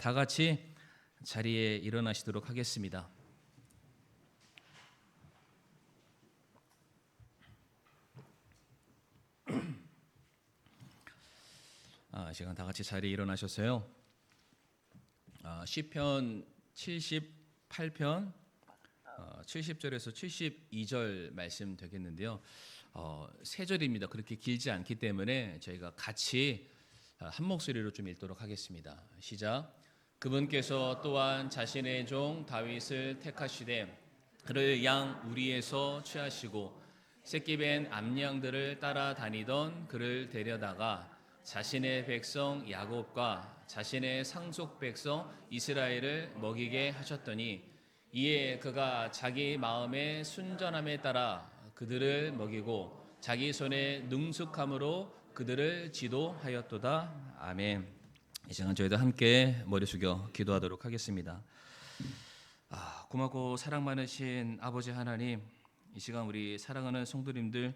다 같이 자리에 일어나시도록 하겠습니다. 시간 다 같이 자리에 일어나셨어요. 시편 78편 70절에서 72절 말씀 되겠는데요. 세 절입니다. 그렇게 길지 않기 때문에 저희가 같이 한 목소리로 좀 읽도록 하겠습니다. 시작. 그분께서 또한 자신의 종 다윗을 택하시되 그를 양 우리에서 취하시고 새끼 뵌 암양들을 따라다니던 그를 데려다가 자신의 백성 야곱과 자신의 상속 백성 이스라엘을 먹이게 하셨더니 이에 그가 자기 마음의 순전함에 따라 그들을 먹이고 자기 손의 능숙함으로 그들을 지도하였도다. 아멘. 이 시간 저희도 함께 머리 숙여 기도하도록 하겠습니다. 고맙고 사랑 많으신 아버지 하나님, 이 시간 우리 사랑하는 성도님들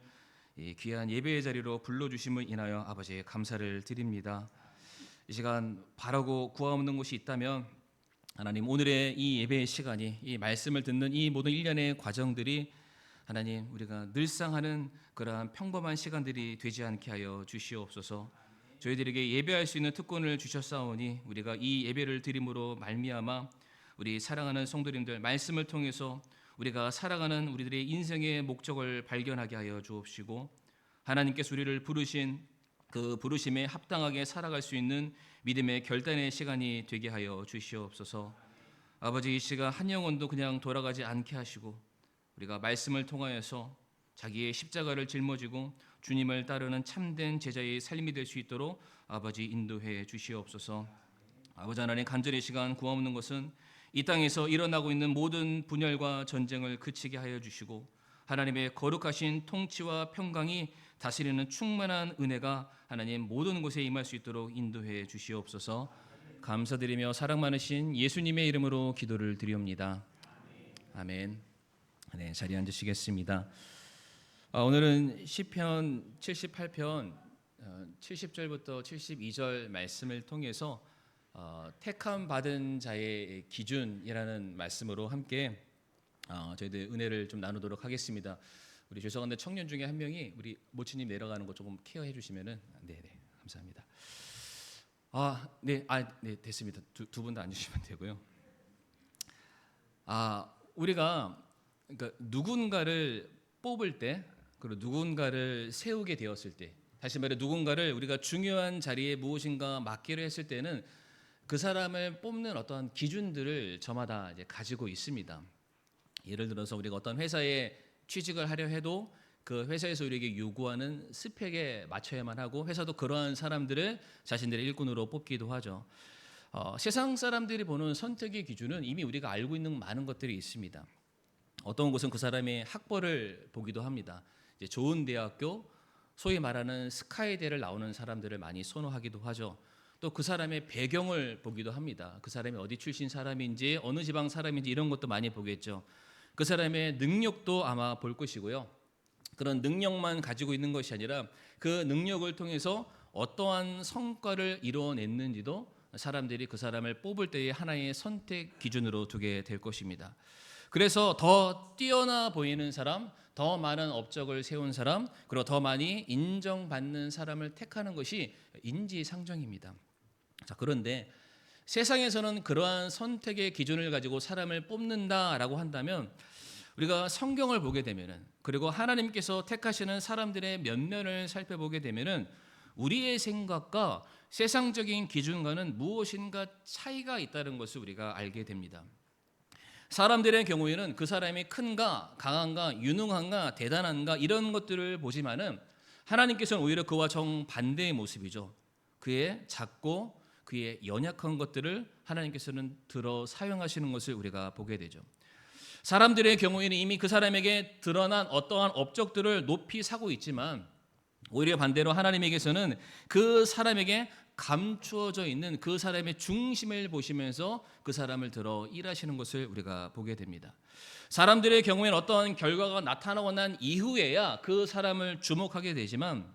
이 귀한 예배의 자리로 불러주심을 인하여 아버지 감사를 드립니다. 이 시간 바라고 구하옵는 곳이 있다면 하나님, 오늘의 이 예배의 시간이, 이 말씀을 듣는 이 모든 일련의 과정들이 하나님 우리가 늘상 하는 그러한 평범한 시간들이 되지 않게 하여 주시옵소서. 저희들에게 예배할 수 있는 특권을 주셨사오니 우리가 이 예배를 드림으로 말미암아 우리 사랑하는 성도님들 말씀을 통해서 우리가 살아가는 우리들의 인생의 목적을 발견하게 하여 주옵시고, 하나님께서 우리를 부르신 그 부르심에 합당하게 살아갈 수 있는 믿음의 결단의 시간이 되게 하여 주시옵소서. 아버지, 이 시간 한 영혼도 그냥 돌아가지 않게 하시고 우리가 말씀을 통하여서 자기의 십자가를 짊어지고 주님을 따르는 참된 제자의 삶이 될 수 있도록 아버지 인도해 주시옵소서. 아버지 하나님, 간절히 시간 구하옵는 것은 이 땅에서 일어나고 있는 모든 분열과 전쟁을 그치게 하여 주시고 하나님의 거룩하신 통치와 평강이 다스리는 충만한 은혜가 하나님 모든 곳에 임할 수 있도록 인도해 주시옵소서. 감사드리며 사랑 많으신 예수님의 이름으로 기도를 드리옵니다. 아멘. 네, 자리에 앉으시겠습니다. 오늘은 시편 78편 70절부터 72절 말씀을 통해서 택함 받은 자의 기준이라는 말씀으로 함께 저희들 은혜를 좀 나누도록 하겠습니다. 우리 죄송한데 청년 중에 한 명이 우리 모치님 내려가는 거 조금 케어해 주시면은 네, 감사합니다. 네, 됐습니다. 두 분 다 앉으시면 되고요. 우리가 그러니까 누군가를 뽑을 때, 그리고 누군가를 세우게 되었을 때, 다시 말해 누군가를 우리가 중요한 자리에 무엇인가 맡기로 했을 때는 그 사람을 뽑는 어떤 기준들을 저마다 이제 가지고 있습니다. 예를 들어서 우리가 어떤 회사에 취직을 하려 해도 그 회사에서 우리에게 요구하는 스펙에 맞춰야만 하고 회사도 그러한 사람들을 자신들의 일꾼으로 뽑기도 하죠. 세상 사람들이 보는 선택의 기준은 이미 우리가 알고 있는 많은 것들이 있습니다. 어떤 곳은 그 사람의 학벌을 보기도 합니다. 이제 좋은 대학교, 소위 말하는 스카이대를 나오는 사람들을 많이 선호하기도 하죠. 또 그 사람의 배경을 보기도 합니다. 그 사람이 어디 출신 사람인지, 어느 지방 사람인지 이런 것도 많이 보겠죠. 그 사람의 능력도 아마 볼 것이고요. 그런 능력만 가지고 있는 것이 아니라 그 능력을 통해서 어떠한 성과를 이루어냈는지도 사람들이 그 사람을 뽑을 때의 하나의 선택 기준으로 두게 될 것입니다. 그래서 더 뛰어나 보이는 사람, 더 많은 업적을 세운 사람, 그리고 더 많이 인정받는 사람을 택하는 것이 인지상정입니다. 자, 그런데 세상에서는 그러한 선택의 기준을 가지고 사람을 뽑는다라고 한다면 우리가 성경을 보게 되면은, 그리고 하나님께서 택하시는 사람들의 면면을 살펴보게 되면은 우리의 생각과 세상적인 기준과는 무엇인가 차이가 있다는 것을 우리가 알게 됩니다. 사람들의 경우에는 그 사람이 큰가, 강한가, 유능한가, 대단한가 이런 것들을 보지만은 하나님께서는 오히려 그와 정반대의 모습이죠. 그의 작고 그의 연약한 것들을 하나님께서는 들어 사용하시는 것을 우리가 보게 되죠. 사람들의 경우에는 이미 그 사람에게 드러난 어떠한 업적들을 높이 사고 있지만 오히려 반대로 하나님에게서는 그 사람에게 감추어져 있는 그 사람의 중심을 보시면서 그 사람을 들어 일하시는 것을 우리가 보게 됩니다. 사람들의 경우에는 어떠한 결과가 나타나고 난 이후에야 그 사람을 주목하게 되지만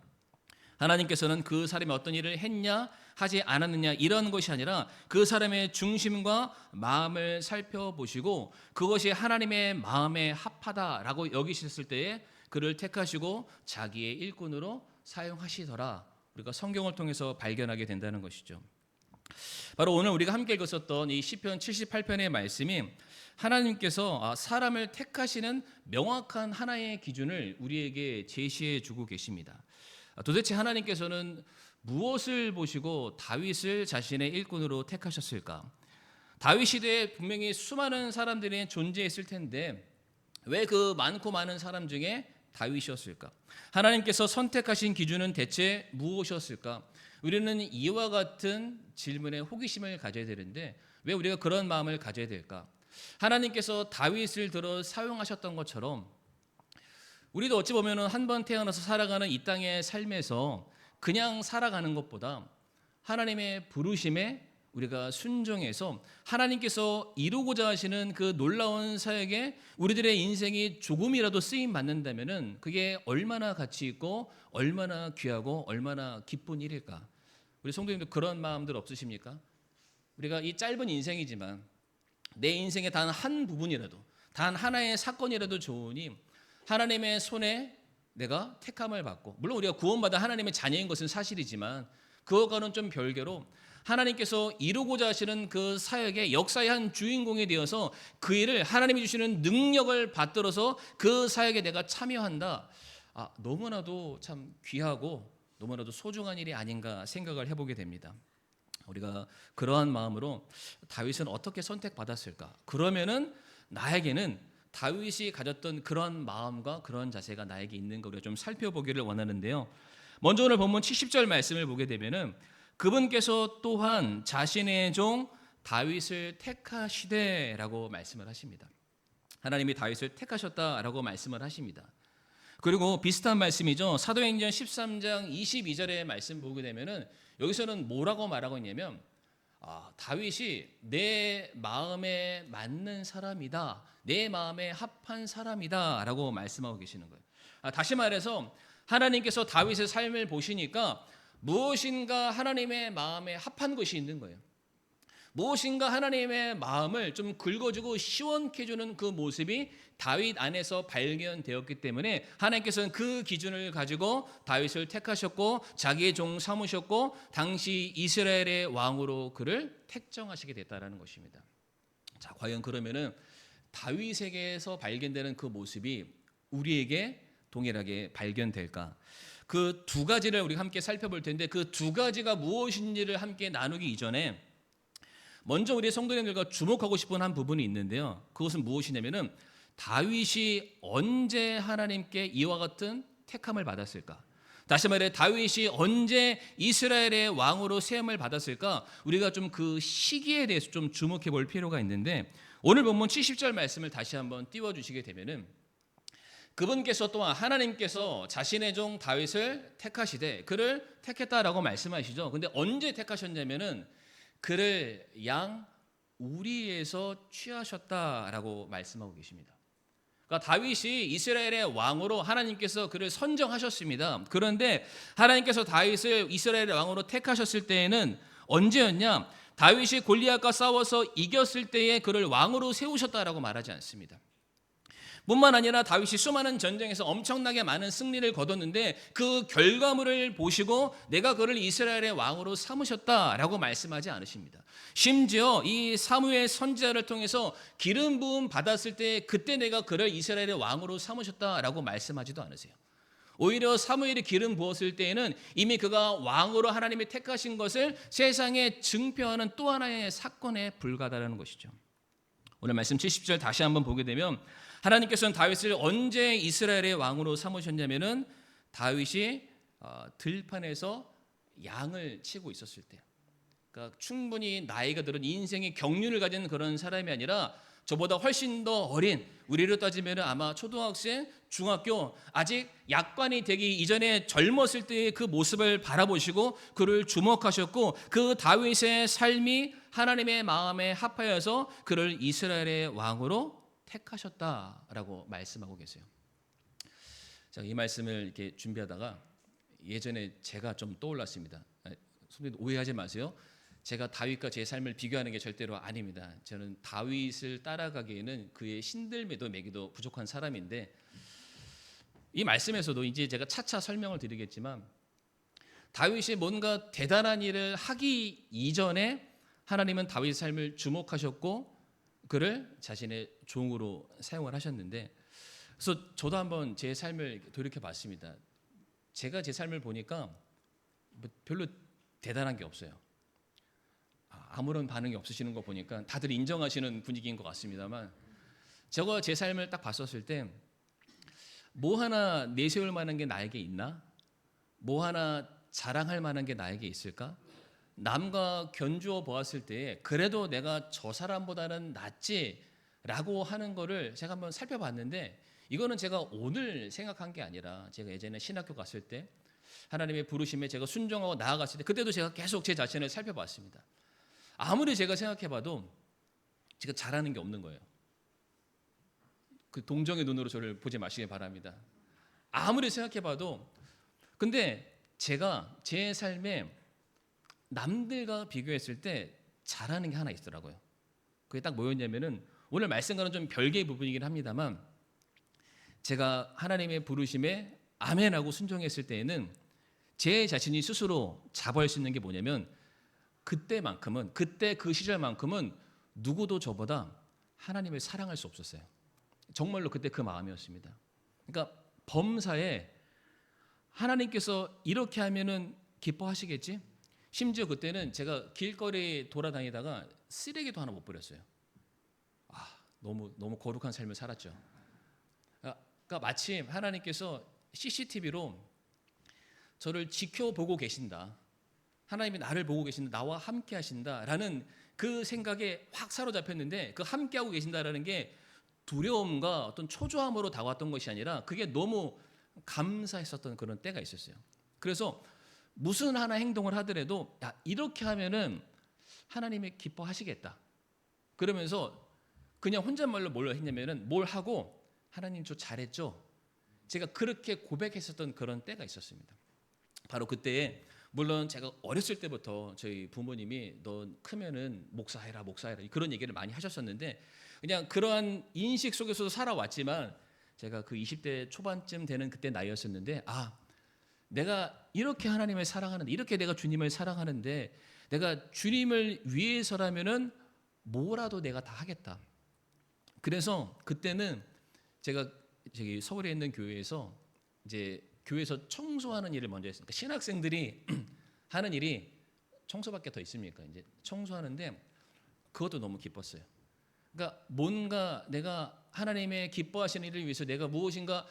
하나님께서는 그 사람이 어떤 일을 했냐 하지 않았느냐 이런 것이 아니라 그 사람의 중심과 마음을 살펴보시고 그것이 하나님의 마음에 합하다라고 여기셨을 때에 그를 택하시고 자기의 일꾼으로 사용하시더라. 우리가 성경을 통해서 발견하게 된다는 것이죠. 바로 오늘 우리가 함께 읽었었던 이 시편 78편의 말씀이 하나님께서 사람을 택하시는 명확한 하나의 기준을 우리에게 제시해 주고 계십니다. 도대체 하나님께서는 무엇을 보시고 다윗을 자신의 일꾼으로 택하셨을까? 다윗 시대에 분명히 수많은 사람들이 존재했을 텐데 왜 그 많고 많은 사람 중에 다윗이었을까? 하나님께서 선택하신 기준은 대체 무엇이었을까? 우리는 이와 같은 질문에 호기심을 가져야 되는데 왜 우리가 그런 마음을 가져야 될까? 하나님께서 다윗을 들어 사용하셨던 것처럼 우리도 어찌 보면 한 번 태어나서 살아가는 이 땅의 삶에서 그냥 살아가는 것보다 하나님의 부르심에 우리가 순종해서 하나님께서 이루고자 하시는 그 놀라운 사역에 우리들의 인생이 조금이라도 쓰임 받는다면은 그게 얼마나 가치 있고 얼마나 귀하고 얼마나 기쁜 일일까? 우리 성도님들 그런 마음들 없으십니까? 우리가 이 짧은 인생이지만 내 인생의 단 한 부분이라도 단 하나의 사건이라도 좋으니 하나님의 손에 내가 택함을 받고 물론 우리가 구원받아 하나님의 자녀인 것은 사실이지만 그것과는 좀 별개로 하나님께서 이루고자 하시는 그 사역의 역사의 한 주인공이 되어서 그 일을 하나님이 주시는 능력을 받들어서 그 사역에 내가 참여한다. 너무나도 참 귀하고 너무나도 소중한 일이 아닌가 생각을 해보게 됩니다. 우리가 그러한 마음으로 다윗은 어떻게 선택받았을까? 그러면은 나에게는 다윗이 가졌던 그런 마음과 그런 자세가 나에게 있는 걸 우리가 좀 살펴보기를 원하는데요. 먼저 오늘 본문 70절 말씀을 보게 되면은 그분께서 또한 자신의 종 다윗을 택하시되라고 말씀을 하십니다. 하나님이 다윗을 택하셨다라고 말씀을 하십니다. 그리고 비슷한 말씀이죠. 사도행전 13장 22절의 말씀 보게 되면은 여기서는 뭐라고 말하고 있냐면 다윗이 내 마음에 맞는 사람이다. 내 마음에 합한 사람이다 라고 말씀하고 계시는 거예요. 다시 말해서 하나님께서 다윗의 삶을 보시니까 무엇인가 하나님의 마음에 합한 것이 있는 거예요. 무엇인가 하나님의 마음을 좀 긁어주고 시원케 해주는 그 모습이 다윗 안에서 발견되었기 때문에 하나님께서는 그 기준을 가지고 다윗을 택하셨고 자기의 종 삼으셨고 당시 이스라엘의 왕으로 그를 택정하시게 됐다는 것입니다. 자, 과연 그러면은 다윗에게서 발견되는 그 모습이 우리에게 동일하게 발견될까? 그 두 가지를 우리가 함께 살펴볼 텐데 그 두 가지가 무엇인지를 함께 나누기 이전에 먼저 우리 성도님들과 주목하고 싶은 한 부분이 있는데요. 그것은 무엇이냐면은 다윗이 언제 하나님께 이와 같은 택함을 받았을까? 다시 말해 다윗이 언제 이스라엘의 왕으로 세움을 받았을까? 우리가 좀 그 시기에 대해서 좀 주목해 볼 필요가 있는데 오늘 본문 70절 말씀을 다시 한번 띄워 주시게 되면은 그분께서 또한 하나님께서 자신의 종 다윗을 택하시되 그를 택했다라고 말씀하시죠. 근데 언제 택하셨냐면은 그를 양 우리에서 취하셨다라고 말씀하고 계십니다. 그러니까 다윗이 이스라엘의 왕으로 하나님께서 그를 선정하셨습니다. 그런데 하나님께서 다윗을 이스라엘의 왕으로 택하셨을 때에는 언제였냐? 다윗이 골리앗과 싸워서 이겼을 때에 그를 왕으로 세우셨다라고 말하지 않습니다. 뿐만 아니라 다윗이 수많은 전쟁에서 엄청나게 많은 승리를 거뒀는데 그 결과물을 보시고 내가 그를 이스라엘의 왕으로 삼으셨다라고 말씀하지 않으십니다. 심지어 이 사무엘 선지자를 통해서 기름 부음 받았을 때 그때 내가 그를 이스라엘의 왕으로 삼으셨다라고 말씀하지도 않으세요. 오히려 사무엘이 기름 부었을 때에는 이미 그가 왕으로 하나님이 택하신 것을 세상에 증표하는 또 하나의 사건에 불과하다는 것이죠. 오늘 말씀 70절 다시 한번 보게 되면 하나님께서는 다윗을 언제 이스라엘의 왕으로 삼으셨냐면은 다윗이 들판에서 양을 치고 있었을 때, 그러니까 충분히 나이가 들은 인생의 경륜을 가진 그런 사람이 아니라 저보다 훨씬 더 어린, 우리로 따지면 아마 초등학생, 중학교 아직 약관이 되기 이전에 젊었을 때의 그 모습을 바라보시고 그를 주목하셨고 그 다윗의 삶이 하나님의 마음에 합하여서 그를 이스라엘의 왕으로 택하셨다라고 말씀하고 계세요. 자, 이 말씀을 이렇게 준비하다가 예전에 제가 좀 떠올랐습니다. 선생님 오해하지 마세요. 제가 다윗과 제 삶을 비교하는 게 절대로 아닙니다. 저는 다윗을 따라가기에는 그의 신들매도 매기도 부족한 사람인데, 이 말씀에서도 이제 제가 차차 설명을 드리겠지만 다윗이 뭔가 대단한 일을 하기 이전에 하나님은 다윗의 삶을 주목하셨고 그를 자신의 종으로 사용을 하셨는데, 그래서 저도 한번 제 삶을 돌이켜 봤습니다. 제가 제 삶을 보니까 별로 대단한 게 없어요. 아무런 반응이 없으시는 거 보니까 다들 인정하시는 분위기인 것 같습니다만, 제가 제 삶을 딱 봤었을 때 뭐 하나 내세울 만한 게 나에게 있나? 뭐 하나 자랑할 만한 게 나에게 있을까? 남과 견주어 보았을 때 그래도 내가 저 사람보다는 낫지라고 하는 거를 제가 한번 살펴봤는데, 이거는 제가 오늘 생각한 게 아니라 제가 예전에 신학교 갔을 때 하나님의 부르심에 제가 순종하고 나아갔을 때 그때도 제가 계속 제 자신을 살펴봤습니다. 아무리 제가 생각해봐도 제가 잘하는 게 없는 거예요. 그 동정의 눈으로 저를 보지 마시기 바랍니다. 아무리 생각해봐도. 근데 제가 제 삶에 남들과 비교했을 때 잘하는 게 하나 있더라고요. 그게 딱 뭐였냐면은, 오늘 말씀과는 좀 별개의 부분이긴 합니다만, 제가 하나님의 부르심에 아멘하고 순종했을 때에는 제 자신이 스스로 자부할 수 있는 게 뭐냐면, 그때만큼은, 그때 그 시절만큼은 누구도 저보다 하나님을 사랑할 수 없었어요. 정말로 그때 그 마음이었습니다. 그러니까 범사에 하나님께서 이렇게 하면은 기뻐하시겠지? 심지어 그때는 제가 길거리 돌아다니다가 쓰레기도 하나 못 버렸어요. 너무 거룩한 삶을 살았죠. 그러니까 마침 하나님께서 CCTV로 저를 지켜보고 계신다, 하나님이 나를 보고 계신다, 나와 함께 하신다라는 그 생각에 확 사로잡혔는데, 그 함께하고 계신다라는 게 두려움과 어떤 초조함으로 다가왔던 것이 아니라 그게 너무 감사했었던 그런 때가 있었어요. 그래서 무슨 하나 행동을 하더라도 이렇게 하면은 하나님이 기뻐하시겠다, 그러면서 그냥 혼잣말로 뭘 했냐면은, 뭘 하고 하나님 저 잘했죠, 제가 그렇게 고백했었던 그런 때가 있었습니다. 바로 그때에, 물론 제가 어렸을 때부터 저희 부모님이 너 크면은 목사해라 그런 얘기를 많이 하셨었는데, 그냥 그러한 인식 속에서도 살아왔지만, 제가 그 20대 초반쯤 되는 그때 나이였었는데, 내가 이렇게 하나님을 사랑하는데, 이렇게 내가 주님을 사랑하는데, 내가 주님을 위해서라면은 뭐라도 내가 다 하겠다. 그래서 그때는 제가 저기 서울에 있는 교회에서 이제 교회에서 청소하는 일을 먼저 했으니까, 신학생들이 하는 일이 청소밖에 더 있습니까? 이제 청소하는데 그것도 너무 기뻤어요. 그러니까 뭔가 내가 하나님의 기뻐하시는 일을 위해서 내가 무엇인가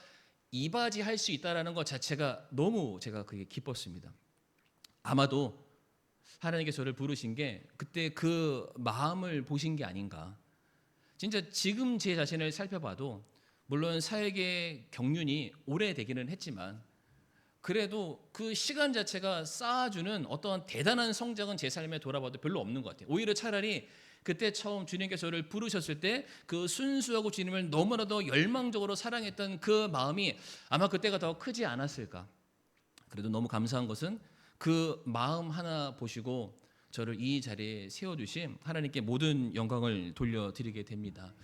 이바지할 수 있다라는 것 자체가 너무 제가 그게 기뻤습니다. 아마도 하나님께서 저를 부르신 게 그때 그 마음을 보신 게 아닌가. 진짜 지금 제 자신을 살펴봐도, 물론 사역의 경륜이 오래되기는 했지만 그래도 그 시간 자체가 쌓아주는 어떤 대단한 성장은 제 삶에 돌아봐도 별로 없는 것 같아요. 오히려 차라리 그때 처음 주님께서 저를 부르셨을 때 그 순수하고 주님을 너무나도 열망적으로 사랑했던 그 마음이 아마 그때가 더 크지 않았을까. 그래도 너무 감사한 것은 그 마음 하나 보시고 저를 이 자리에 세워주신 하나님께 모든 영광을 돌려드리게 됩니다.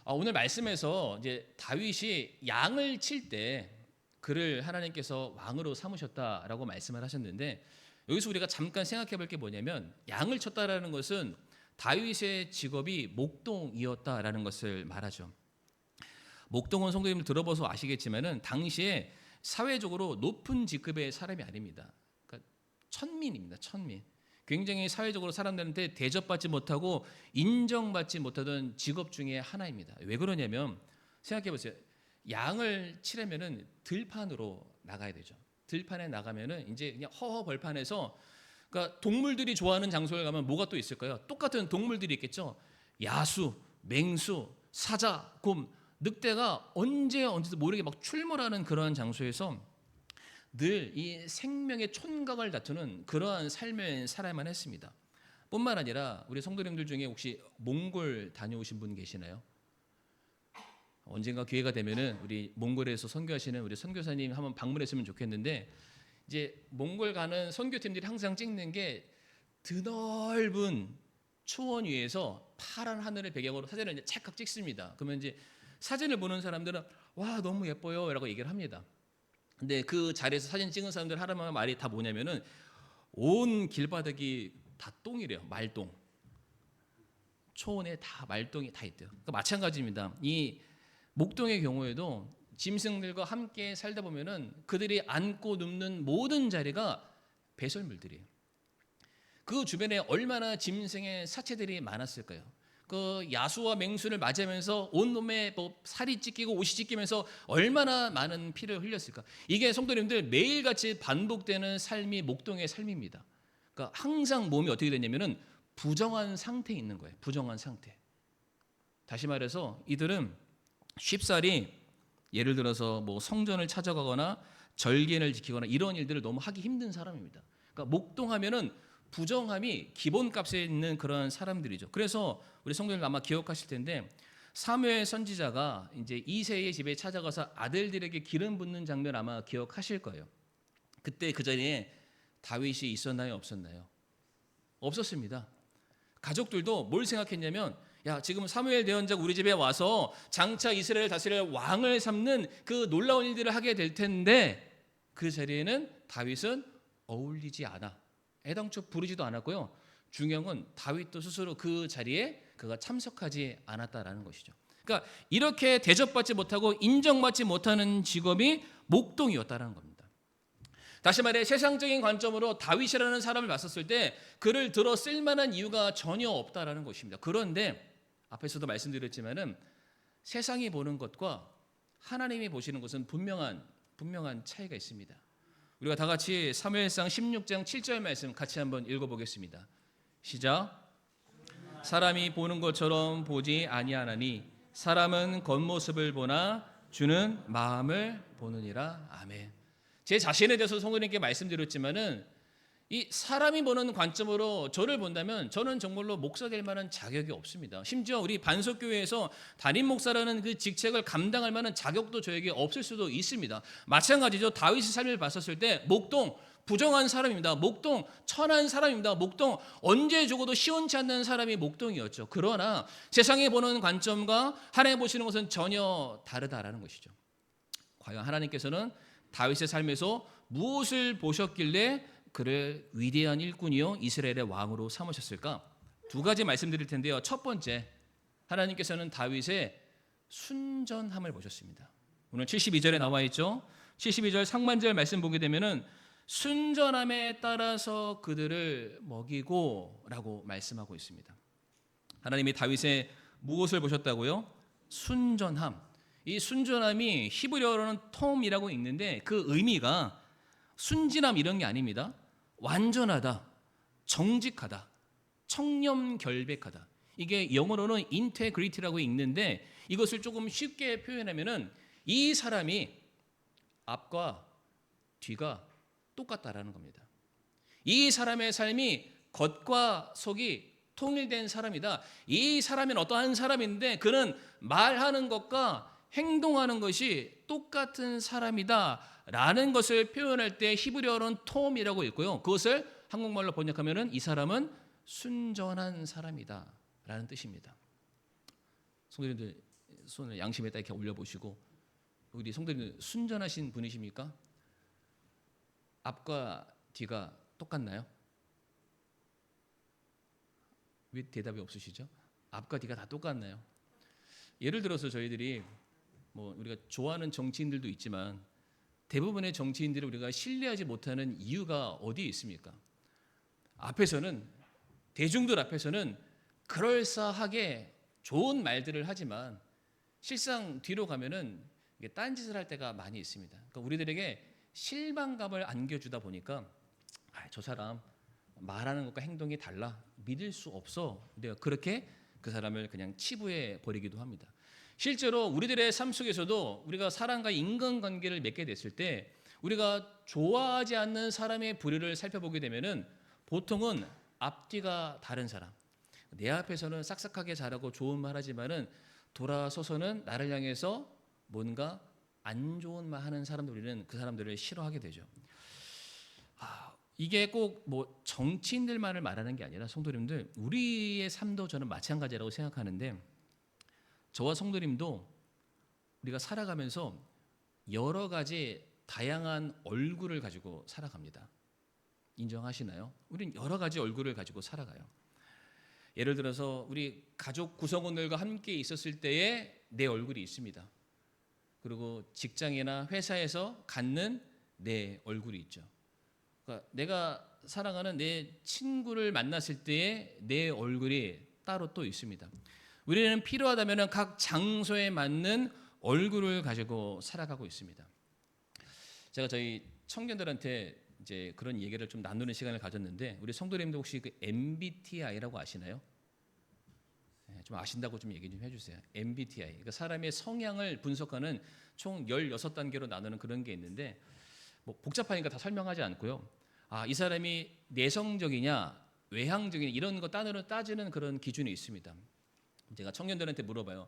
오늘 말씀에서 이제 다윗이 양을 칠 때 그를 하나님께서 왕으로 삼으셨다라고 말씀을 하셨는데, 여기서 우리가 잠깐 생각해 볼 게 뭐냐면, 양을 쳤다라는 것은 다윗의 직업이 목동이었다라는 것을 말하죠. 목동은 성도님들 들어봐서 아시겠지만은 당시에 사회적으로 높은 직급의 사람이 아닙니다. 그러니까 천민입니다. 천민. 굉장히 사회적으로 사람들한테 대접받지 못하고 인정받지 못하던 직업 중에 하나입니다. 왜 그러냐면, 생각해 보세요. 양을 치려면은 들판으로 나가야 되죠. 들판에 나가면은 이제 그냥 허허벌판에서, 그러니까 동물들이 좋아하는 장소에 가면 뭐가 또 있을까요? 똑같은 동물들이 있겠죠. 야수, 맹수, 사자, 곰, 늑대가 언제도 모르게 막 출몰하는 그러한 장소에서 늘 이 생명의 촌각을 다투는 그러한 삶을 살아야만 했습니다. 뿐만 아니라 우리 성도님들 중에 혹시 몽골 다녀오신 분 계시나요? 언젠가 기회가 되면은 우리 몽골에서 선교하시는 우리 선교사님 한번 방문했으면 좋겠는데, 이제 몽골 가는 선교팀들이 항상 찍는 게 드넓은 초원 위에서 파란 하늘을 배경으로 사진을 이제 찰칵 찍습니다. 그러면 이제 사진을 보는 사람들은 와 너무 예뻐요라고 얘기를 합니다. 근데 그 자리에서 사진 찍은 사람들 하라는 말이 다 뭐냐면은 온 길바닥이 다 똥이래요. 말똥. 초원에 다 말똥이 다 있대요. 그러니까 마찬가지입니다. 이 목동의 경우에도 짐승들과 함께 살다 보면은 그들이 앉고 눕는 모든 자리가 배설물들이에요. 그 주변에 얼마나 짐승의 사체들이 많았을까요? 그 야수와 맹수를 맞으면서 온몸에 뭐 살이 찢기고 옷이 찢기면서 얼마나 많은 피를 흘렸을까? 이게 성도님들 매일같이 반복되는 삶이 목동의 삶입니다. 그러니까 항상 몸이 어떻게 되냐면은 부정한 상태에 있는 거예요. 부정한 상태. 다시 말해서 이들은 쉽사리 예를 들어서 뭐 성전을 찾아가거나 절개를 지키거나 이런 일들을 너무 하기 힘든 사람입니다. 그러니까 목동하면은 부정함이 기본값에 있는 그런 사람들이죠. 그래서 우리 성도님 아마 기억하실 텐데 사무엘 선지자가 이제 이새의 집에 찾아가서 아들들에게 기름 붓는 장면 아마 기억하실 거예요. 그때 그 자리에 다윗이 있었나요, 없었나요? 없었습니다. 가족들도 뭘 생각했냐면 야 지금 사무엘 대언자가 우리 집에 와서 장차 이스라엘 다스릴 왕을 삼는 그 놀라운 일들을 하게 될 텐데 그 자리에는 다윗은 어울리지 않아. 애당초 부르지도 않았고요. 중요한 건 다윗도 스스로 그 자리에 그가 참석하지 않았다라는 것이죠. 그러니까 이렇게 대접받지 못하고 인정받지 못하는 직업이 목동이었다는 겁니다. 다시 말해 세상적인 관점으로 다윗이라는 사람을 봤었을 때 그를 들어 쓸만한 이유가 전혀 없다라는 것입니다. 그런데 앞에서도 말씀드렸지만은 세상이 보는 것과 하나님이 보시는 것은 분명한 차이가 있습니다. 우리가 다 같이 사무엘상 16장 7절 말씀 같이 한번 읽어보겠습니다. 시작. 사람이 보는 것처럼 보지 아니하나니 사람은 겉모습을 보나 주는 마음을 보느니라. 아멘. 제 자신에 대해서 성도님께 말씀드렸지만은 이 사람이 보는 관점으로 저를 본다면 저는 정말로 목사 될 만한 자격이 없습니다. 심지어 우리 반석교회에서 담임 목사라는 그 직책을 감당할 만한 자격도 저에게 없을 수도 있습니다. 마찬가지죠. 다윗의 삶을 봤었을 때 목동 부정한 사람입니다. 목동 천한 사람입니다. 목동 언제 죽어도 시원치 않는 사람이 목동이었죠. 그러나 세상에 보는 관점과 하나님 보시는 것은 전혀 다르다라는 것이죠. 과연 하나님께서는 다윗의 삶에서 무엇을 보셨길래 그를 위대한 일꾼이요 이스라엘의 왕으로 삼으셨을까? 두 가지 말씀드릴 텐데요. 첫 번째, 하나님께서는 다윗의 순전함을 보셨습니다. 오늘 72절에 나와 있죠. 72절 상반절 말씀 보게 되면은 순전함에 따라서 그들을 먹이고라고 말씀하고 있습니다. 하나님이 다윗의 무엇을 보셨다고요? 순전함. 이 순전함이 히브리어로는 톰이라고 있는데 그 의미가 순진함 이런 게 아닙니다. 완전하다, 정직하다, 청렴결백하다. 이게 영어로는 인테그리티라고 읽는데 이것을 조금 쉽게 표현하면은 이 사람이 앞과 뒤가 똑같다라는 겁니다. 이 사람의 삶이 겉과 속이 통일된 사람이다. 이 사람은 어떠한 사람인데 그는 말하는 것과 행동하는 것이 똑같은 사람이다 라는 것을 표현할 때 히브리어로는 톰이라고 있고요. 그것을 한국말로 번역하면 이 사람은 순전한 사람이다 라는 뜻입니다. 성도님들 손을 양심에다 이렇게 올려보시고 우리 성도님들 순전하신 분이십니까? 앞과 뒤가 똑같나요? 왜 대답이 없으시죠? 앞과 뒤가 다 똑같나요? 예를 들어서 저희들이 뭐 우리가 좋아하는 정치인들도 있지만 대부분의 정치인들을 우리가 신뢰하지 못하는 이유가 어디에 있습니까? 앞에서는 대중들 앞에서는 그럴싸하게 좋은 말들을 하지만 실상 뒤로 가면은 이게 딴짓을 할 때가 많이 있습니다. 그러니까 우리들에게 실망감을 안겨주다 보니까 저 사람 말하는 것과 행동이 달라 믿을 수 없어. 내가 그렇게 그 사람을 그냥 치부해 버리기도 합니다. 실제로 우리들의 삶 속에서도 우리가 사람과 인간관계를 맺게 됐을 때 우리가 좋아하지 않는 사람의 부류를 살펴보게 되면은 보통은 앞뒤가 다른 사람. 내 앞에서는 싹싹하게 잘하고 좋은 말 하지만은 돌아서서는 나를 향해서 뭔가 안 좋은 말 하는 사람들 우리는 그 사람들을 싫어하게 되죠. 이게 꼭 뭐 정치인들만을 말하는 게 아니라 성도님들 우리의 삶도 저는 마찬가지라고 생각하는데 저와 성도님도 우리가 살아가면서 여러 가지 다양한 얼굴을 가지고 살아갑니다. 인정하시나요? 우린 여러 가지 얼굴을 가지고 살아가요. 예를 들어서 우리 가족 구성원들과 함께 있었을 때의 내 얼굴이 있습니다. 그리고 직장이나 회사에서 갖는 내 얼굴이 있죠. 그러니까 내가 사랑하는 내 친구를 만났을 때의 내 얼굴이 따로 또 있습니다. 우리는 필요하다면 각 장소에 맞는 얼굴을 가지고 살아가고 있습니다. 제가 저희 청년들한테 이제 그런 얘기를 좀 나누는 시간을 가졌는데 우리 성도님들 혹시 그 MBTI라고 아시나요? 좀 아신다고 좀 얘기 좀 해주세요. MBTI. 그러니까 사람의 성향을 분석하는 총 16단계로 나누는 그런 게 있는데 뭐 복잡하니까 다 설명하지 않고요. 이 사람이 내성적이냐 외향적이냐 이런 거 따지는 그런 기준이 있습니다. 제가 청년들한테 물어봐요.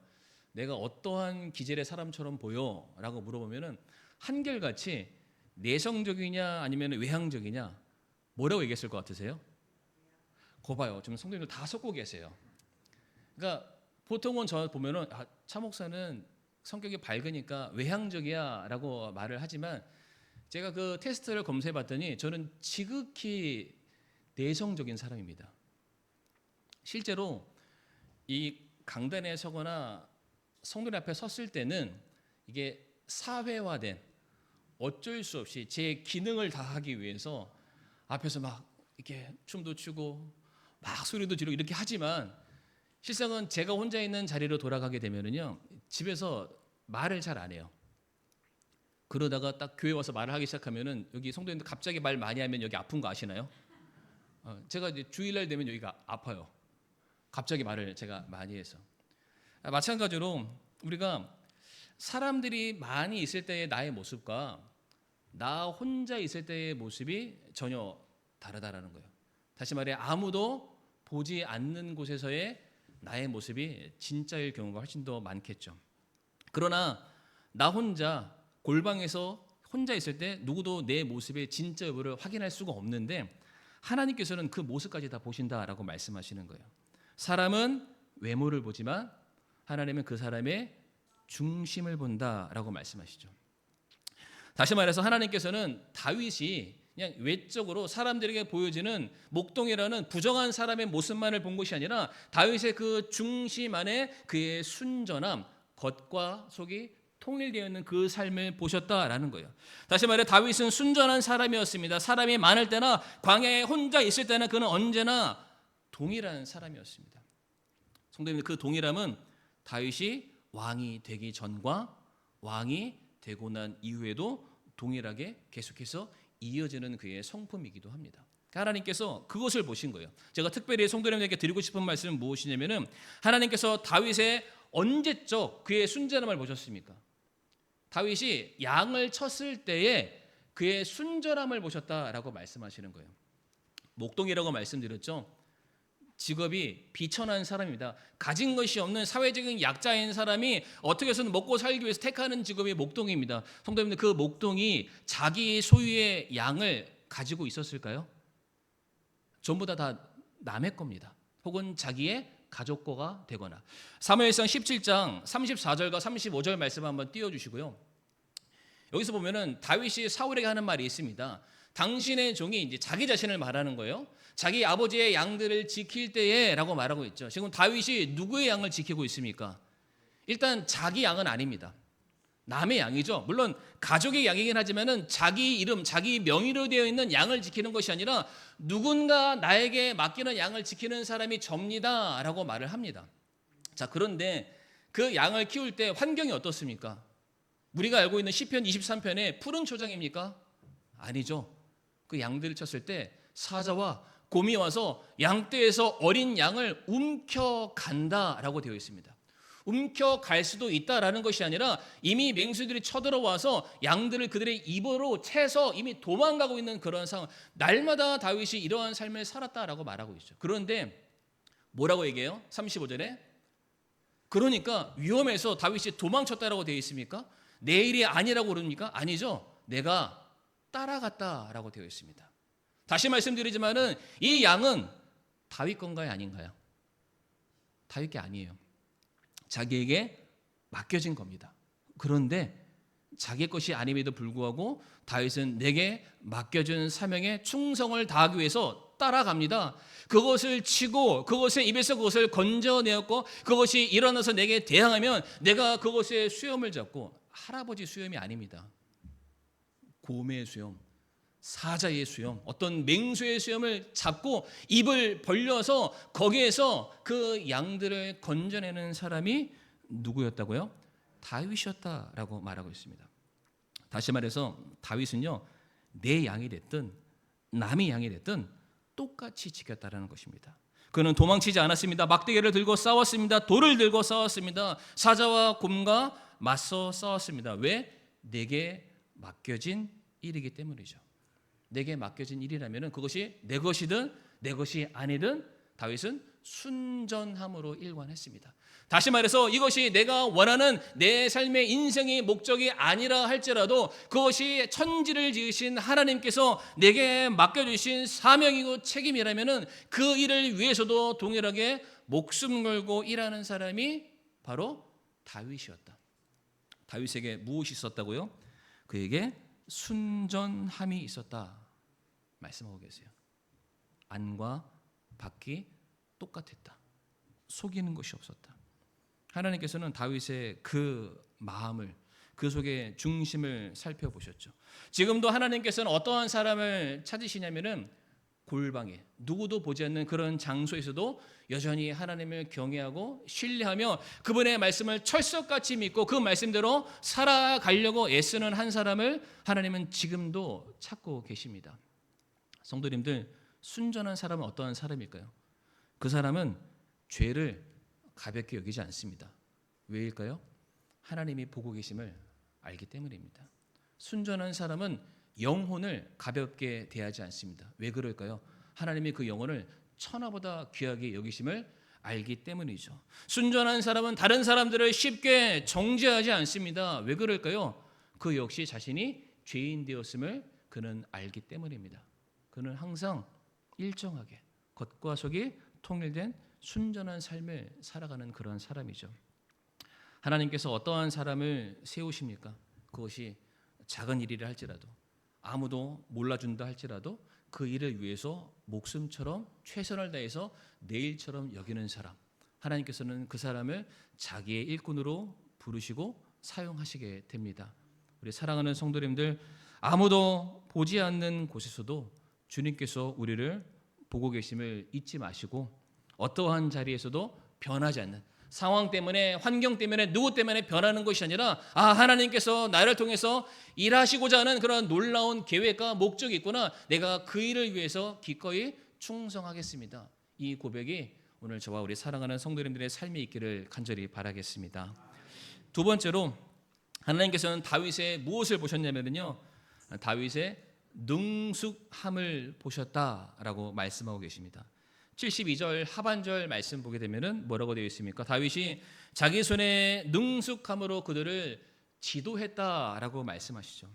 내가 어떠한 기질의 사람처럼 보여? 라고 물어보면은 한결같이 내성적이냐 아니면 외향적이냐 뭐라고 얘기했을 것 같으세요? 거 봐요. 좀 성도님들 다 섞고 계세요. 그러니까 보통은 저 보면은 차 목사는 성격이 밝으니까 외향적이야라고 말을 하지만 제가 그 테스트를 검사해봤더니 저는 지극히 내성적인 사람입니다. 실제로 이 강단에 서거나 성도님 앞에 섰을 때는 이게 사회화된 어쩔 수 없이 제 기능을 다하기 위해서 앞에서 막 이렇게 춤도 추고 막 소리도 지르고 이렇게 하지만 실상은 제가 혼자 있는 자리로 돌아가게 되면은요 집에서 말을 잘 안 해요. 그러다가 딱 교회 와서 말을 하기 시작하면은 여기 성도님들 갑자기 말 많이 하면 여기 아픈 거 아시나요? 제가 이제 주일날 되면 여기가 아파요. 갑자기 말을 제가 많이 해서. 마찬가지로 우리가 사람들이 많이 있을 때의 나의 모습과 나 혼자 있을 때의 모습이 전혀 다르다라는 거예요. 다시 말해 아무도 보지 않는 곳에서의 나의 모습이 진짜일 경우가 훨씬 더 많겠죠. 그러나 나 혼자 골방에서 혼자 있을 때 누구도 내 모습의 진짜 여부를 확인할 수가 없는데 하나님께서는 그 모습까지 다 보신다라고 말씀하시는 거예요. 사람은 외모를 보지만 하나님은 그 사람의 중심을 본다라고 말씀하시죠. 다시 말해서 하나님께서는 다윗이 그냥 외적으로 사람들에게 보여지는 목동이라는 부정한 사람의 모습만을 본 것이 아니라 다윗의 그 중심 안에 그의 순전함, 겉과 속이 통일되어 있는 그 삶을 보셨다라는 거예요. 다시 말해 다윗은 순전한 사람이었습니다. 사람이 많을 때나 광야에 혼자 있을 때나 그는 언제나 동일한 사람이었습니다. 성도님, 그 동일함은 다윗이 왕이 되기 전과 왕이 되고 난 이후에도 동일하게 계속해서 이어지는 그의 성품이기도 합니다. 하나님께서 그것을 보신 거예요. 제가 특별히 성도님에게 드리고 싶은 말씀은 무엇이냐면은 하나님께서 다윗의 언제적 그의 순전함을 보셨습니까? 다윗이 양을 쳤을 때에 그의 순전함을 보셨다라고 말씀하시는 거예요. 목동이라고 말씀드렸죠. 직업이 비천한 사람입니다. 가진 것이 없는 사회적인 약자인 사람이 어떻게 해서든 먹고 살기 위해서 택하는 직업이 목동입니다. 성도님들, 그 목동이 자기 소유의 양을 가지고 있었을까요? 전부 다 남의 겁니다. 혹은 자기의 가족 거가 되거나. 사무엘상 17장 34절과 35절 말씀 한번 띄워주시고요. 여기서 보면은 다윗이 사울에게 하는 말이 있습니다. 당신의 종이 이제 자기 자신을 말하는 거예요. 자기 아버지의 양들을 지킬 때에라고 말하고 있죠. 지금 다윗이 누구의 양을 지키고 있습니까? 일단 자기 양은 아닙니다. 남의 양이죠. 물론 가족의 양이긴 하지만은 자기 이름, 자기 명의로 되어 있는 양을 지키는 것이 아니라 누군가 나에게 맡기는 양을 지키는 사람이 접니다라고 말을 합니다. 자, 그런데 그 양을 키울 때 환경이 어떻습니까? 우리가 알고 있는 시편 23편의 푸른 초장입니까? 아니죠. 그 양들을 쳤을 때 사자와 곰이 와서 양떼에서 어린 양을 움켜간다라고 되어 있습니다. 움켜갈 수도 있다라는 것이 아니라 이미 맹수들이 쳐들어와서 양들을 그들의 입으로 채서 이미 도망가고 있는 그런 상황. 날마다 다윗이 이러한 삶을 살았다라고 말하고 있죠. 그런데 뭐라고 얘기해요? 35절에 그러니까 위험해서 다윗이 도망쳤다라고 되어 있습니까? 내 일이 아니라고 그럽니까? 아니죠. 내가 따라갔다라고 되어 있습니다. 다시 말씀드리지만은 이 양은 다윗 건가요, 아닌가요? 다윗 게 아니에요. 자기에게 맡겨진 겁니다. 그런데 자기 것이 아님에도 불구하고 다윗은 내게 맡겨준 사명에 충성을 다하기 위해서 따라갑니다. 그것을 치고 그것의 입에서 그것을 건져내었고 그것이 일어나서 내게 대항하면 내가 그것의 수염을 잡고, 할아버지 수염이 아닙니다. 곰의 수염, 사자의 수염, 어떤 맹수의 수염을 잡고 입을 벌려서 거기에서 그 양들을 건져내는 사람이 누구였다고요? 다윗이었다라고 말하고 있습니다. 다시 말해서 다윗은요, 내 양이 됐든 남의 양이 됐든 똑같이 지켰다라는 것입니다. 그는 도망치지 않았습니다. 막대기를 들고 싸웠습니다. 돌을 들고 싸웠습니다. 사자와 곰과 맞서 싸웠습니다. 왜? 내게 맡겨진 일이기 때문이죠. 내게 맡겨진 일이라면 그것이 내 것이든 내 것이 아니든 다윗은 순전함으로 일관했습니다. 다시 말해서 이것이 내가 원하는 내 삶의 인생의 목적이 아니라 할지라도 그것이 천지를 지으신 하나님께서 내게 맡겨주신 사명이고 책임이라면 그 일을 위해서도 동일하게 목숨 걸고 일하는 사람이 바로 다윗이었다. 다윗에게 무엇이 있었다고요? 그에게 순전함이 있었다 말씀하고 계세요. 안과 밖이 똑같았다. 속이는 것이 없었다. 하나님께서는 다윗의 그 마음을, 그 속의 중심을 살펴보셨죠. 지금도 하나님께서는 어떠한 사람을 찾으시냐면은 골방에 누구도 보지 않는 그런 장소에서도 여전히 하나님을 경외하고 신뢰하며 그분의 말씀을 철석같이 믿고 그 말씀대로 살아가려고 애쓰는 한 사람을 하나님은 지금도 찾고 계십니다. 성도님들, 순전한 사람은 어떠한 사람일까요? 그 사람은 죄를 가볍게 여기지 않습니다. 왜일까요? 하나님이 보고 계심을 알기 때문입니다. 순전한 사람은 영혼을 가볍게 대하지 않습니다. 왜 그럴까요? 하나님이 그 영혼을 천하보다 귀하게 여기심을 알기 때문이죠. 순전한 사람은 다른 사람들을 쉽게 정죄하지 않습니다. 왜 그럴까요? 그 역시 자신이 죄인 되었음을 그는 알기 때문입니다. 그는 항상 일정하게 겉과 속이 통일된 순전한 삶을 살아가는 그런 사람이죠. 하나님께서 어떠한 사람을 세우십니까? 그것이 작은 일이라 할지라도, 아무도 몰라준다 할지라도 그 일을 위해서 목숨처럼 최선을 다해서 내 일처럼 여기는 사람, 하나님께서는 그 사람을 자기의 일꾼으로 부르시고 사용하시게 됩니다. 우리 사랑하는 성도님들, 아무도 보지 않는 곳에서도 주님께서 우리를 보고 계심을 잊지 마시고 어떠한 자리에서도 변하지 않는, 상황 때문에, 환경 때문에, 누구 때문에 변하는 것이 아니라 하나님께서 나를 통해서 일하시고자 하는 그런 놀라운 계획과 목적이 있구나, 내가 그 일을 위해서 기꺼이 충성하겠습니다. 이 고백이 오늘 저와 우리 사랑하는 성도님들의 삶에 있기를 간절히 바라겠습니다. 두 번째로 하나님께서는 다윗의 무엇을 보셨냐면요, 다윗의 능숙함을 보셨다라고 말씀하고 계십니다. 72절 하반절 말씀 보게 되면은 뭐라고 되어 있습니까? 다윗이 자기 손에 능숙함으로 그들을 지도했다라고 말씀하시죠.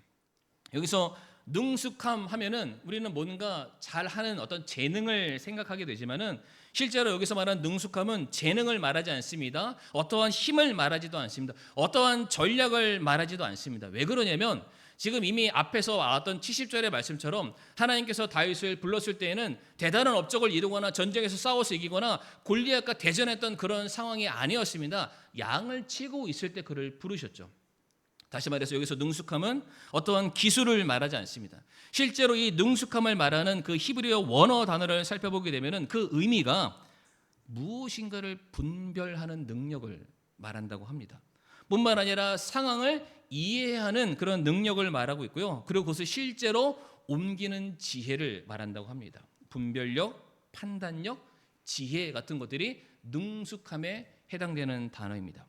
여기서 능숙함 하면은 우리는 뭔가 잘하는 어떤 재능을 생각하게 되지만은 실제로 여기서 말하는 능숙함은 재능을 말하지 않습니다. 어떠한 힘을 말하지도 않습니다. 어떠한 전략을 말하지도 않습니다. 왜 그러냐면 지금 이미 앞에서 나왔던 70절의 말씀처럼 하나님께서 다윗을 불렀을 때에는 대단한 업적을 이루거나 전쟁에서 싸워서 이기거나 골리앗과 대전했던 그런 상황이 아니었습니다. 양을 치고 있을 때 그를 부르셨죠. 다시 말해서 여기서 능숙함은 어떠한 기술을 말하지 않습니다. 실제로 이 능숙함을 말하는 그 히브리어 원어 단어를 살펴보게 되면 그 의미가 무엇인가를 분별하는 능력을 말한다고 합니다. 뿐만 아니라 상황을 이해하는 그런 능력을 말하고 있고요. 그리고 그것을 실제로 옮기는 지혜를 말한다고 합니다. 분별력, 판단력, 지혜 같은 것들이 능숙함에 해당되는 단어입니다.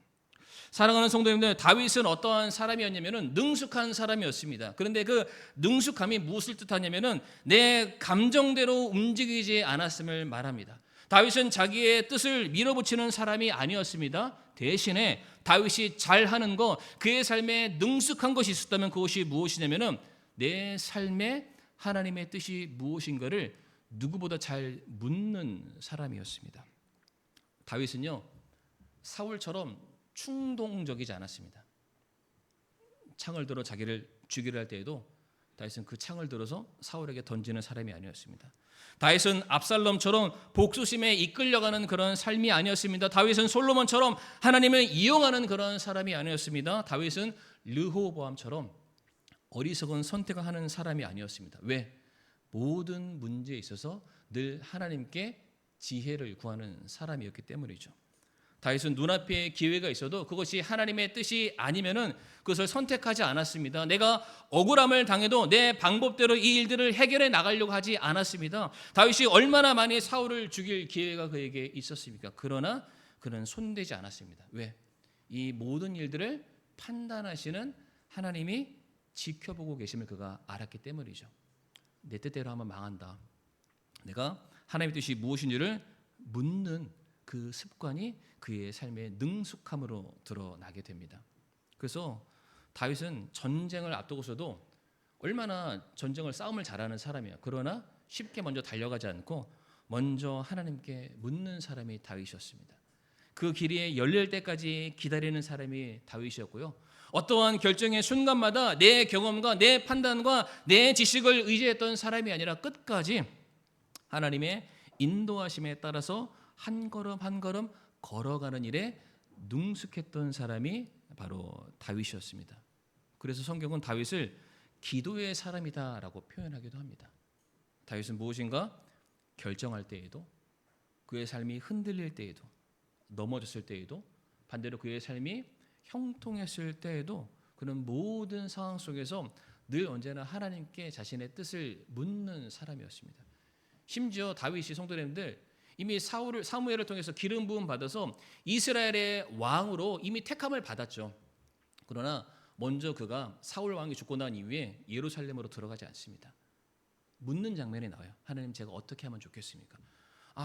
사랑하는 성도님들, 다윗은 어떠한 사람이었냐면은 능숙한 사람이었습니다. 그런데 그 능숙함이 무엇을 뜻하냐면은 내 감정대로 움직이지 않았음을 말합니다. 다윗은 자기의 뜻을 밀어붙이는 사람이 아니었습니다. 대신에 다윗이 잘하는 것, 그의 삶에 능숙한 것이 있었다면 그것이 무엇이냐면은 내 삶에 하나님의 뜻이 무엇인가를 누구보다 잘 묻는 사람이었습니다. 다윗은요, 사울처럼 충동적이지 않았습니다. 창을 들어 자기를 죽이려 할 때에도 다윗은 그 창을 들어서 사울에게 던지는 사람이 아니었습니다. 다윗은 압살롬처럼 복수심에 이끌려가는 그런 삶이 아니었습니다. 다윗은 솔로몬처럼 하나님을 이용하는 그런 사람이 아니었습니다. 다윗은 르호보암처럼 어리석은 선택을 하는 사람이 아니었습니다. 왜? 모든 문제에 있어서 늘 하나님께 지혜를 구하는 사람이었기 때문이죠. 다윗은 눈앞에 기회가 있어도 그것이 하나님의 뜻이 아니면은 그것을 선택하지 않았습니다. 내가 억울함을 당해도 내 방법대로 이 일들을 해결해 나가려고 하지 않았습니다. 다윗이 얼마나 많이 사울을 죽일 기회가 그에게 있었습니까? 그러나 그는 손대지 않았습니다. 왜? 이 모든 일들을 판단하시는 하나님이 지켜보고 계심을 그가 알았기 때문이죠. 내 뜻대로 하면 망한다. 내가 하나님의 뜻이 무엇인지를 묻는 그 습관이 그의 삶의 능숙함으로 드러나게 됩니다. 그래서 다윗은 전쟁을 앞두고서도 얼마나 싸움을 잘하는 사람이에요. 그러나 쉽게 먼저 달려가지 않고 먼저 하나님께 묻는 사람이 다윗이었습니다. 그 길이 열릴 때까지 기다리는 사람이 다윗이었고요. 어떠한 결정의 순간마다 내 경험과 내 판단과 내 지식을 의지했던 사람이 아니라 끝까지 하나님의 인도하심에 따라서 한 걸음 한 걸음 걸어가는 일에 능숙했던 사람이 바로 다윗이었습니다. 그래서 성경은 다윗을 기도의 사람이다라고 표현하기도 합니다. 다윗은 무엇인가 결정할 때에도, 그의 삶이 흔들릴 때에도, 넘어졌을 때에도, 반대로 그의 삶이 형통했을 때에도 그는 모든 상황 속에서 늘 언제나 하나님께 자신의 뜻을 묻는 사람이었습니다. 심지어 다윗이, 성도님들, 이미 사무엘을 통해서 기름 부음 받아서 이스라엘의 왕으로 이미 택함을 받았죠. 그러나 먼저 그가 사울 왕이 죽고 난 이후에 예루살렘으로 들어가지 않습니다. 묻는 장면이 나와요. 하나님, 제가 어떻게 하면 좋겠습니까?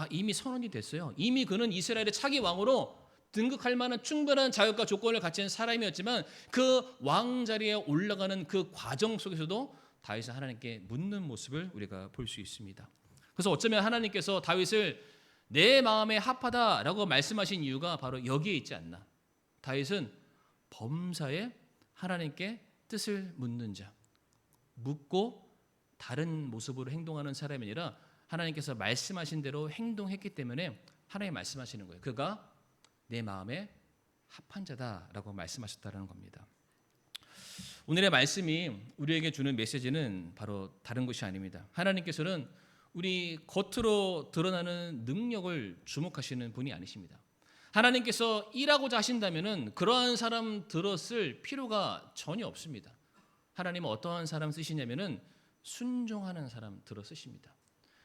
이미 선언이 됐어요. 이미 그는 이스라엘의 차기 왕으로 등극할 만한 충분한 자격과 조건을 갖춘 사람이었지만 그 왕자리에 올라가는 그 과정 속에서도 다윗은 하나님께 묻는 모습을 우리가 볼 수 있습니다. 그래서 어쩌면 하나님께서 다윗을 내 마음에 합하다라고 말씀하신 이유가 바로 여기에 있지 않나. 다윗은 범사에 하나님께 뜻을 묻는 자, 묻고 다른 모습으로 행동하는 사람이 아니라 하나님께서 말씀하신 대로 행동했기 때문에 하나님 말씀하시는 거예요. 그가 내 마음에 합한 자다라고 말씀하셨다는 겁니다. 오늘의 말씀이 우리에게 주는 메시지는 바로 다른 것이 아닙니다. 하나님께서는 우리 겉으로 드러나는 능력을 주목하시는 분이 아니십니다. 하나님께서 일하고자 하신다면은 그러한 사람 들었을 필요가 전혀 없습니다. 하나님은 어떠한 사람 쓰시냐면은 순종하는 사람 들어 쓰십니다.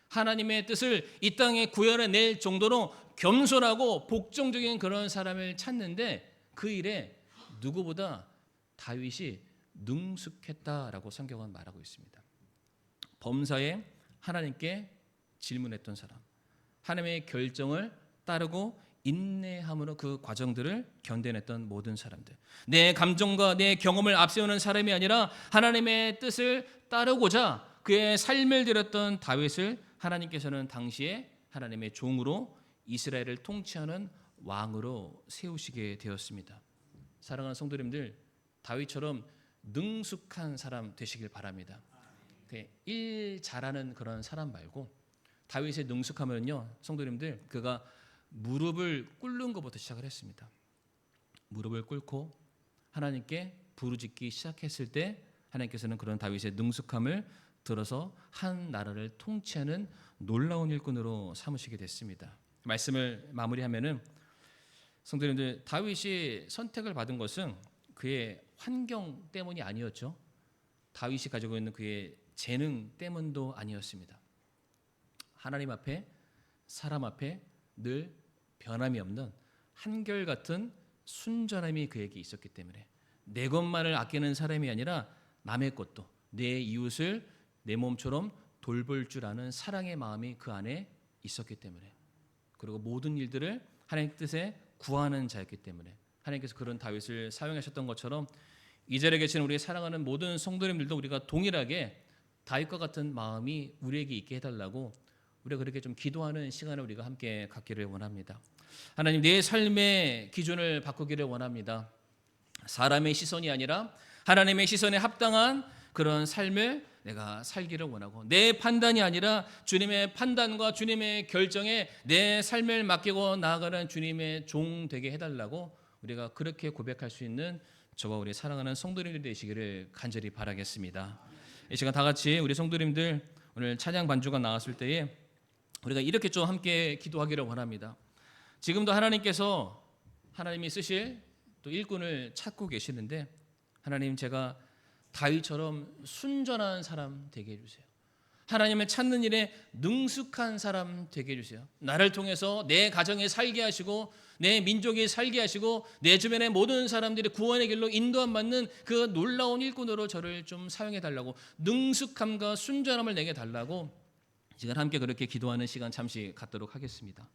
하나님의 뜻을 이 땅에 구현해낼 정도로 겸손하고 복종적인 그런 사람을 찾는데 그 일에 누구보다 다윗이 능숙했다라고 성경은 말하고 있습니다. 범사에 하나님께 질문했던 사람, 하나님의 결정을 따르고 인내함으로 그 과정들을 견뎌냈던 모든 사람들, 내 감정과 내 경험을 앞세우는 사람이 아니라 하나님의 뜻을 따르고자 그의 삶을 들였던 다윗을 하나님께서는 당시에 하나님의 종으로 이스라엘을 통치하는 왕으로 세우시게 되었습니다. 사랑하는 성도님들, 다윗처럼 능숙한 사람 되시길 바랍니다. 일 잘하는 그런 사람 말고 다윗의 능숙함은요, 성도님들, 그가 무릎을 꿇는 것부터 시작을 했습니다. 무릎을 꿇고 하나님께 부르짖기 시작했을 때 하나님께서는 그런 다윗의 능숙함을 들어서 한 나라를 통치하는 놀라운 일꾼으로 삼으시게 됐습니다. 말씀을 마무리하면은, 성도님들, 다윗이 선택을 받은 것은 그의 환경 때문이 아니었죠. 다윗이 가지고 있는 그의 재능 때문도 아니었습니다. 하나님 앞에, 사람 앞에 늘 변함이 없는 한결같은 순전함이 그에게 있었기 때문에 내 것만을 아끼는 사람이 아니라 남의 것도, 내 이웃을 내 몸처럼 돌볼 줄 아는 사랑의 마음이 그 안에 있었기 때문에, 그리고 모든 일들을 하나님의 뜻에 구하는 자였기 때문에 하나님께서 그런 다윗을 사용하셨던 것처럼 이 자리에 계신 우리 사랑하는 모든 성도님들도 우리가 동일하게 다윗과 같은 마음이 우리에게 있게 해달라고 우리가 그렇게 좀 기도하는 시간을 우리가 함께 갖기를 원합니다. 하나님, 내 삶의 기준을 바꾸기를 원합니다. 사람의 시선이 아니라 하나님의 시선에 합당한 그런 삶을 내가 살기를 원하고, 내 판단이 아니라 주님의 판단과 주님의 결정에 내 삶을 맡기고 나아가는 주님의 종 되게 해달라고 우리가 그렇게 고백할 수 있는 저와 우리 사랑하는 성도님들 되시기를 간절히 바라겠습니다. 이 시간 다 같이 우리 성도님들 오늘 찬양 반주가 나왔을 때에 우리가 이렇게 좀 함께 기도하기를 원합니다. 지금도 하나님께서 하나님이 쓰실 또 일꾼을 찾고 계시는데, 하나님, 제가 다윗처럼 순전한 사람 되게 해주세요. 하나님을 찾는 일에 능숙한 사람 되게 해주세요. 나를 통해서 내 가정에 살게 하시고 내 민족에 살게 하시고 내 주변의 모든 사람들이 구원의 길로 인도함 받는 그 놀라운 일꾼으로 저를 좀 사용해 달라고, 능숙함과 순전함을 내게 달라고 지금 함께 그렇게 기도하는 시간 잠시 갖도록 하겠습니다.